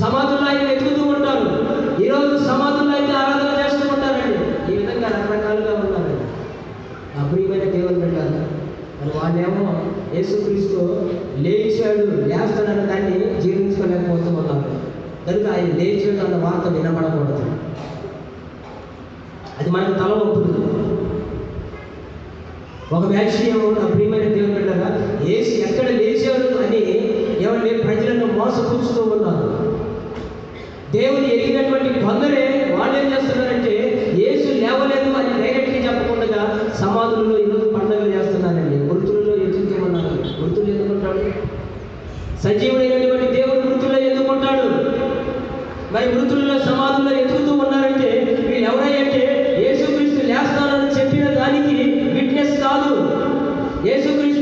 సమాధుల్లో ఆయన వెతుకుతూ ఉంటారు. ఈరోజు సమాధుల్లో అయితే ఆరాధన చేస్తూ ఉంటారండి. ఈ విధంగా రకరకాలుగా ఉన్నారండి. ఆ ప్రియమైన దేవుని పెట్టారు. మరి వాళ్ళేమో యేసుక్రీస్తు లేస్తాడన్న దాన్ని జీర్ణించుకోలేకపోతూ ఉన్నారు. కనుక ఆయన లేచాడు అన్న వార్త వినబడకూడదు. అది మనకు తల ఒప్పుతుంది. ఒక వ్యాఖ్యం నా ప్రియమైన దేవుని పెట్టారా, యేసు ఎక్కడ లేచాడు అని ఎవరిని ప్రజలను మోసపుచ్చుతూ ఉన్నారు. దేవుని ఎరిగినటువంటి కొందరే వాళ్ళు ఏం చేస్తున్నారంటే యేసు లేవలేదు అని డైరెక్ట్గా చెప్పకుండా సమాధుల్లో ఈరోజు పండుగలు చేస్తున్నారండి. మృతులలో ఎదుగుతామన్నారు. మృతులు ఎందుకుంటాడు? సజీవుడైనటువంటి దేవుడు మృతుల్లో ఎందుకుంటాడు? మరి మృతులలో సమాధుల్లో ఎదుగుతూ ఉన్నారంటే వీళ్ళు ఎవరైతే యేసుక్రీస్తు లేస్తానని చెప్పిన దానికి విట్నెస్ కాదు. యేసుక్రీస్తు